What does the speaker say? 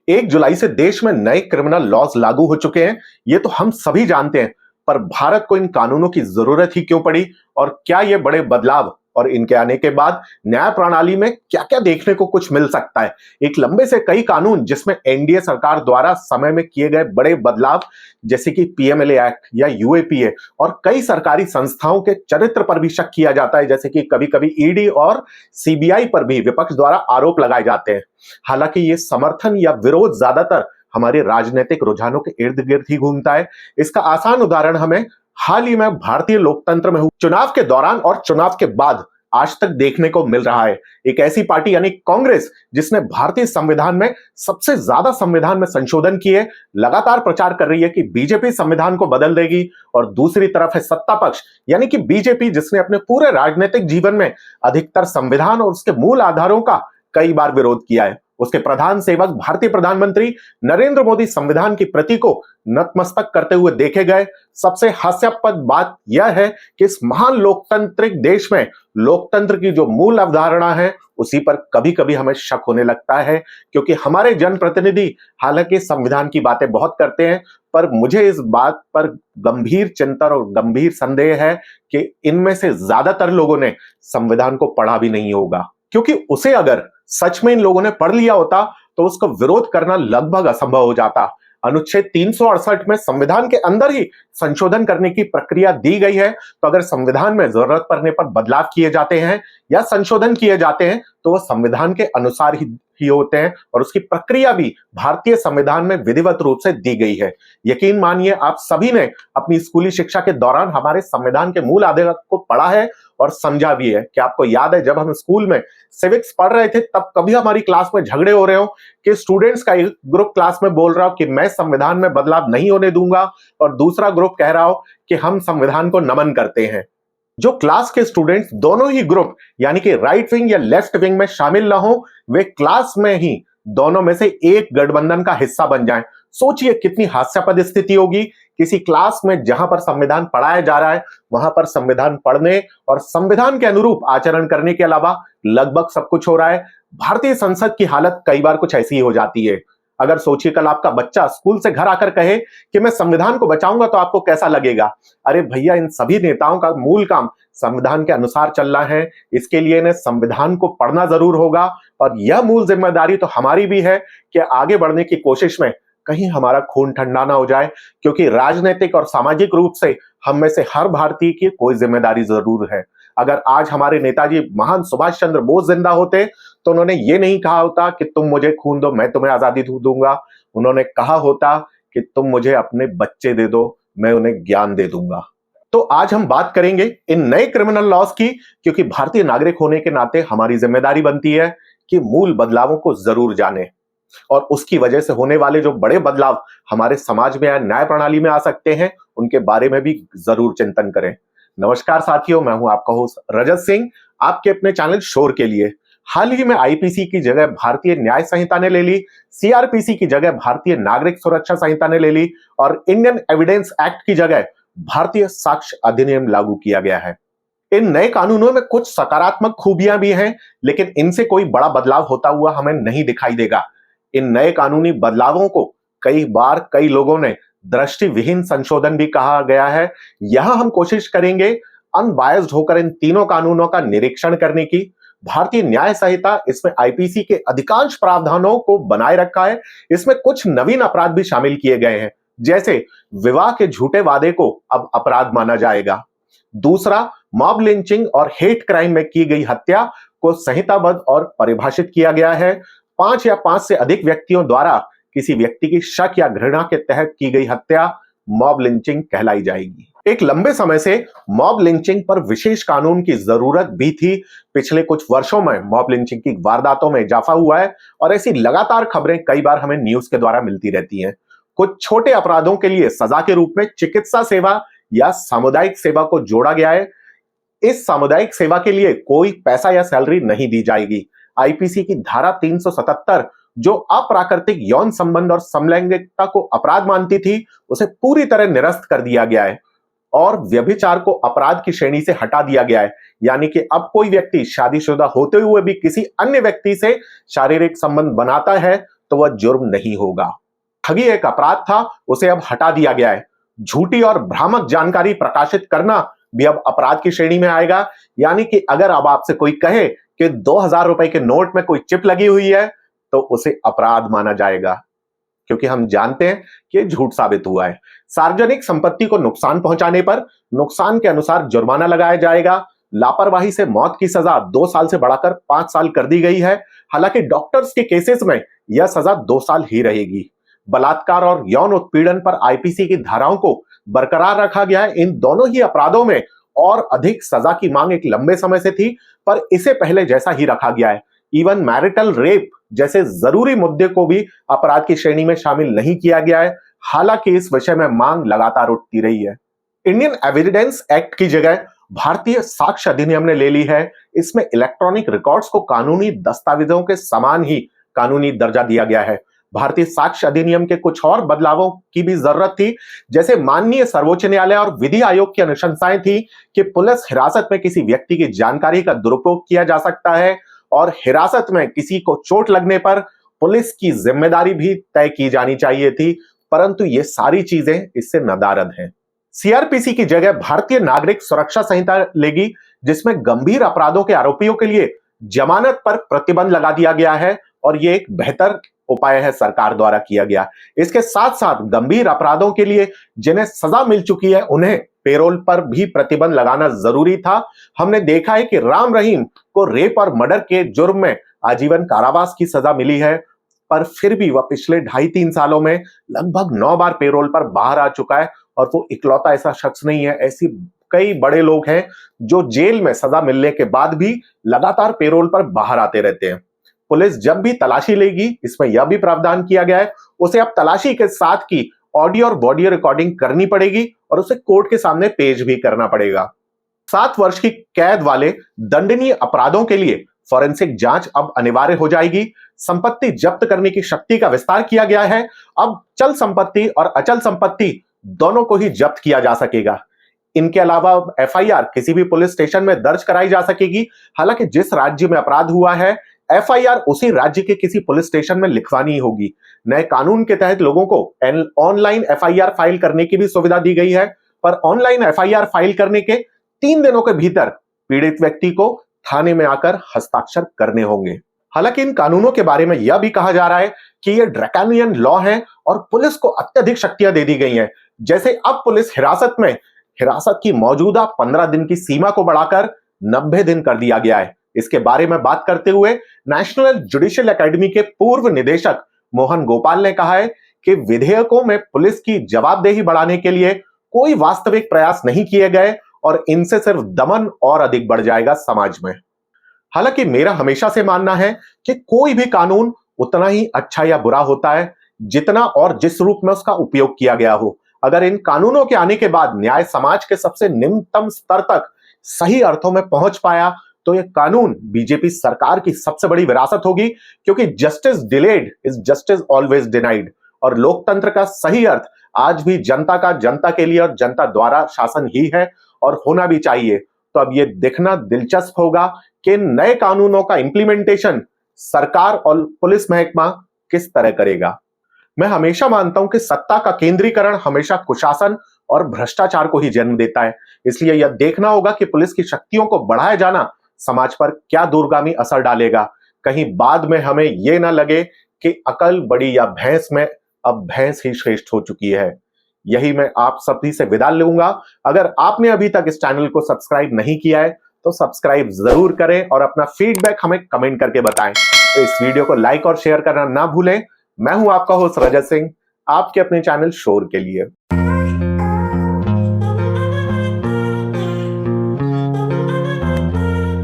1 जुलाई से देश में नए क्रिमिनल लॉज लागू हो चुके हैं। ये तो हम सभी जानते हैं, पर भारत को इन कानूनों की जरूरत ही क्यों पड़ी और क्या ये बड़े बदलाव और इनके आने के बाद न्याय प्रणाली में क्या-क्या देखने को कुछ मिल सकता है। एक लंबे से कई कानून जिसमें एनडीए सरकार द्वारा समय में किए गए बड़े बदलाव, जैसे कि पीएमएलए एक्ट या यूएपीए, और कई सरकारी संस्थाओं के चरित्र पर भी शक किया जाता है, जैसे कि कभी-कभी ईडी और सीबीआई पर भी विपक्ष द्वारा आरोप लगाए जाते हैं। हालांकि ये समर्थन या विरोध ज्यादातर हमारे राजनीतिक रुझानों के इर्द गिर्द ही घूमता है। इसका आसान उदाहरण हमें हाल ही में भारतीय लोकतंत्र में हुए चुनाव के दौरान और चुनाव के बाद आज तक देखने को मिल रहा है। एक ऐसी पार्टी यानी कांग्रेस, जिसने भारतीय संविधान में सबसे ज्यादा संविधान में संशोधन किए, लगातार प्रचार कर रही है कि बीजेपी संविधान को बदल देगी, और दूसरी तरफ है सत्ता पक्ष यानी कि बीजेपी, जिसने अपने पूरे राजनीतिक जीवन में अधिकतर संविधान और उसके मूल आधारों का कई बार विरोध किया है। उसके प्रधान सेवक भारतीय प्रधानमंत्री नरेंद्र मोदी संविधान की प्रति को नतमस्तक करते हुए देखे गए। सबसे हास्यास्पद बात यह है कि इस महान लोकतांत्रिक देश में लोकतंत्र की जो मूल अवधारणा है, उसी पर कभी कभी हमें शक होने लगता है, क्योंकि हमारे जनप्रतिनिधि हालांकि संविधान की बातें बहुत करते हैं, पर मुझे इस बात पर गंभीर चिंतन और गंभीर संदेह है कि इनमें से ज्यादातर लोगों ने संविधान को पढ़ा भी नहीं होगा, क्योंकि उसे अगर सच में इन लोगों ने पढ़ लिया होता तो उसका विरोध करना लगभग असंभव हो जाता। अनुच्छेद 368 में संविधान के अंदर ही संशोधन करने की प्रक्रिया दी गई है, तो अगर संविधान में जरूरत पड़ने पर बदलाव किए जाते हैं या संशोधन किए जाते हैं तो वह संविधान के अनुसार ही होते हैं, और उसकी प्रक्रिया भी भारतीय संविधान में विधिवत रूप से दी गई है। यकीन मानिए, आप सभी ने अपनी स्कूली शिक्षा के दौरान हमारे संविधान के मूल आधार को पढ़ा है और समझा भी है। कि आपको याद है, जब हम स्कूल में सिविक्स पढ़ रहे थे, तब कभी हमारी क्लास में झगड़े हो रहे हो कि स्टूडेंट्स का एक ग्रुप क्लास में बोल रहा हो कि मैं संविधान में बदलाव नहीं होने दूंगा, और दूसरा ग्रुप कह रहा हो कि हम संविधान को नमन करते हैं। जो क्लास के स्टूडेंट्स दोनों ही ग्रुप यानी कि राइट विंग या लेफ्ट विंग में शामिल ना हो, वे क्लास में ही दोनों में से एक गठबंधन का हिस्सा बन जाएं। सोचिए कितनी हास्यास्पद स्थिति होगी। किसी क्लास में जहां पर संविधान पढ़ाया जा रहा है, वहां पर संविधान पढ़ने और संविधान के अनुरूप आचरण करने के अलावा लगभग सब कुछ हो रहा है। भारतीय संसद की हालत कई बार कुछ ऐसी ही हो जाती है। अगर सोचिए कल आपका बच्चा स्कूल से घर आकर कहे कि मैं संविधान को बचाऊंगा, तो आपको कैसा लगेगा? अरे भैया, इन सभी नेताओं का मूल काम संविधान के अनुसार चलना है। इसके लिए इन्हें संविधान को पढ़ना जरूर होगा, और यह मूल जिम्मेदारी तो हमारी भी है कि आगे बढ़ने की कोशिश में कहीं हमारा खून ठंडा ना हो जाए, क्योंकि राजनीतिक और सामाजिक रूप से हम में से हर भारतीय की कोई जिम्मेदारी जरूर है। अगर आज हमारे नेताजी महान सुभाष चंद्र बोस जिंदा होते, तो उन्होंने ये नहीं कहा होता कि तुम मुझे खून दो, मैं तुम्हें आजादी दूंगा। उन्होंने कहा होता कि तुम मुझे अपने बच्चे दे दो, मैं उन्हें ज्ञान दे दूंगा। तो आज हम बात करेंगे इन नए क्रिमिनल लॉज की, क्योंकि भारतीय नागरिक होने के नाते हमारी जिम्मेदारी बनती है कि मूल बदलावों को जरूर जाने, और उसकी वजह से होने वाले जो बड़े बदलाव हमारे समाज में या न्याय प्रणाली में आ सकते हैं, उनके बारे में भी जरूर चिंतन करें। नमस्कार साथियों, मैं हूं आपका होस्ट रजत सिंह, आपके अपने चैनल शोर के लिए। हाल ही में आईपीसी की जगह भारतीय न्याय संहिता ने ले ली, सीआरपीसी की जगह भारतीय नागरिक सुरक्षा संहिता ने ले ली, और इंडियन एविडेंस एक्ट की जगह भारतीय साक्ष्य अधिनियम लागू किया गया है। इन नए कानूनों में कुछ सकारात्मक खूबियां भी हैं, लेकिन इनसे कोई बड़ा बदलाव होता हुआ हमें नहीं दिखाई देगा। इन नए कानूनी बदलावों को कई बार कई लोगों ने दृष्टिविहीन संशोधन भी कहा गया है। यहां हम कोशिश करेंगे अनबायस्ड होकर इन तीनों कानूनों का निरीक्षण करने की। भारतीय न्याय संहिता, इसमें आईपीसी के अधिकांश प्रावधानों को बनाए रखा है। इसमें कुछ नवीन अपराध भी शामिल किए गए हैं, जैसे विवाह के झूठे वादे को अब अपराध माना जाएगा। दूसरा, मॉब लिंचिंग और हेट क्राइम में की गई हत्या को संहिताबद्ध और परिभाषित किया गया है। 5 या 5 से अधिक व्यक्तियों द्वारा किसी व्यक्ति की शक या घृणा के तहत की गई हत्या मॉब लिंचिंग कहलाई जाएगी। एक लंबे समय से मॉब लिंचिंग पर विशेष कानून की जरूरत भी थी। पिछले कुछ वर्षों में मॉब लिंचिंग की वारदातों में इजाफा हुआ है, और ऐसी लगातार खबरें कई बार हमें न्यूज के द्वारा मिलती रहती हैं। कुछ छोटे अपराधों के लिए सजा के रूप में चिकित्सा सेवा या सामुदायिक सेवा को जोड़ा गया है। इस सामुदायिक सेवा के लिए कोई पैसा या सैलरी नहीं दी जाएगी। आईपीसी की धारा 377, जो अप्राकृतिक यौन संबंध और समलैंगिकता को अपराध मानती थी, उसे पूरी तरह निरस्त कर दिया गया है, और व्यभिचार को अपराध की श्रेणी से हटा दिया गया है। यानी कि अब कोई व्यक्ति शादीशुदा होते हुए भी किसी अन्य व्यक्ति से शारीरिक संबंध बनाता है, तो वह जुर्म नहीं होगा। ठगी एक अपराध था, उसे अब हटा दिया गया है। झूठी और भ्रामक जानकारी प्रकाशित करना भी अब अपराध की श्रेणी में आएगा। यानी कि अगर अब आपसे कोई कहे कि 2000 रुपए के नोट में कोई चिप लगी हुई है तो उसे अपराध माना जाएगा, क्योंकि हम जानते हैं कि यह झूठ साबित हुआ है। सार्वजनिक संपत्ति को नुकसान पहुंचाने पर नुकसान के अनुसार जुर्माना लगाया जाएगा। लापरवाही से मौत की सजा 2 साल से बढ़ाकर 5 साल कर दी गई है। हालांकि डॉक्टर्स के केसेस में यह सजा 2 साल ही रहेगी। बलात्कार और यौन उत्पीड़न पर आईपीसी की धाराओं को बरकरार रखा गया है। इन दोनों ही अपराधों में और अधिक सजा की मांग एक लंबे समय से थी, पर इसे पहले जैसा ही रखा गया है। इवन मैरिटल रेप जैसे जरूरी मुद्दे को भी अपराध की श्रेणी में शामिल नहीं किया गया है। हालांकि इस विषय में मांग लगातार उठती रही है। इंडियन एविडेंस एक्ट की जगह भारतीय साक्ष्य अधिनियम ने ले ली है। इसमें इलेक्ट्रॉनिक रिकॉर्ड्स को कानूनी दस्तावेजों के समान ही कानूनी दर्जा दिया गया है। भारतीय साक्ष्य अधिनियम के कुछ और बदलावों की भी जरूरत थी, जैसे माननीय सर्वोच्च न्यायालय और विधि आयोग की अनुशंसाएं थी कि पुलिस हिरासत में किसी व्यक्ति की जानकारी का दुरुपयोग किया जा सकता है और हिरासत में किसी को चोट लगने पर पुलिस की जिम्मेदारी भी तय की जानी चाहिए थी, परंतु ये सारी चीजें इससे नदारद हैं। सीआरपीसी की जगह भारतीय नागरिक सुरक्षा संहिता लेगी, जिसमें गंभीर अपराधों के आरोपियों के लिए जमानत पर प्रतिबंध लगा दिया गया है और यह एक बेहतर उपाय है सरकार द्वारा किया गया। इसके साथ साथ गंभीर अपराधों के लिए जिन्हें सजा मिल चुकी है उन्हें पेरोल पर भी प्रतिबंध लगाना जरूरी था। हमने देखा है कि राम रहीम को रेप और मर्डर के जुर्म में आजीवन कारावास की सजा मिली है, पर फिर भी वह पिछले 2.5-3 सालों में लगभग 9 बार पेरोल पर बाहर आ चुका है और वो इकलौता ऐसा शख्स नहीं है। ऐसी कई बड़े लोग हैं जो जेल में सजा मिलने के बाद भी लगातार पेरोल पर बाहर आते रहते हैं। पुलिस जब भी तलाशी लेगी, इसमें यह भी प्रावधान किया गया है, उसे अब तलाशी के साथ की ऑडियो और वीडियो रिकॉर्डिंग करनी पड़ेगी और उसे कोर्ट के सामने पेश भी करना पड़ेगा। 7 वर्ष की कैद वाले दंडनीय अपराधों के लिए फॉरेंसिक जांच अब अनिवार्य हो जाएगी। संपत्ति जब्त करने की शक्ति का विस्तार किया गया है। अब चल संपत्ति और अचल संपत्ति दोनों को ही जब्त किया जा सकेगा। इनके अलावा एफआईआर किसी भी पुलिस स्टेशन में दर्ज कराई जा सकेगी। हालांकि जिस राज्य में अपराध हुआ है, एफआईआर उसी राज्य के किसी पुलिस स्टेशन में लिखवानी होगी। नए कानून के तहत लोगों को ऑनलाइन एफआईआर फाइल करने की भी सुविधा दी गई है, पर ऑनलाइन एफआईआर फाइल करने के 3 दिनों के भीतर पीड़ित व्यक्ति को थाने में आकर हस्ताक्षर करने होंगे। हालांकि इन कानूनों के बारे में यह भी कहा जा रहा है कि ये ड्रैकोनियन लॉ है और पुलिस को अत्यधिक शक्तियां दे दी गई हैं। जैसे अब पुलिस हिरासत की मौजूदा 15 दिन की सीमा को बढ़ाकर 90 दिन कर दिया गया है। इसके बारे में बात करते हुए नेशनल जुडिशियल एकेडमी के पूर्व निदेशक मोहन गोपाल ने कहा है कि विधेयकों में पुलिस की जवाबदेही बढ़ाने के लिए कोई वास्तविक प्रयास नहीं किए गए और इनसे सिर्फ दमन और अधिक बढ़ जाएगा समाज में। हालांकि मेरा हमेशा से मानना है कि कोई भी कानून उतना ही अच्छा या बुरा होता है जितना और जिस रूप में उसका उपयोग किया गया हो। अगर इन कानूनों के आने के बाद न्याय समाज के सबसे निम्नतम स्तर तक सही अर्थों में पहुंच पाया तो यह कानून बीजेपी सरकार की सबसे बड़ी विरासत होगी, क्योंकि justice delayed is justice always denied और लोकतंत्र का सही अर्थ आज भी जनता का जनता के लिए और जनता द्वारा शासन ही है और होना भी चाहिए। तो अब यह देखना दिलचस्प होगा कि नए कानूनों का इंप्लीमेंटेशन सरकार और पुलिस महकमा किस तरह करेगा। मैं हमेशा मानता हूं कि सत्ता का केंद्रीकरण हमेशा कुशासन और भ्रष्टाचार को ही जन्म देता है। इसलिए यह देखना होगा कि पुलिस की शक्तियों को बढ़ाया जाना समाज पर क्या दूरगामी असर डालेगा। कहीं बाद में हमें यह ना लगे कि अकल बड़ी या भैंस में अब भैंस ही श्रेष्ठ हो चुकी है। यही मैं आप सभी से विदा लूंगा। अगर आपने अभी तक इस चैनल को सब्सक्राइब नहीं किया है तो सब्सक्राइब जरूर करें और अपना फीडबैक हमें कमेंट करके बताएं। तो इस वीडियो को लाइक और शेयर करना ना भूलें। मैं हूं आपका होस्ट रजत सिंह, आपके अपने चैनल शोर के लिए।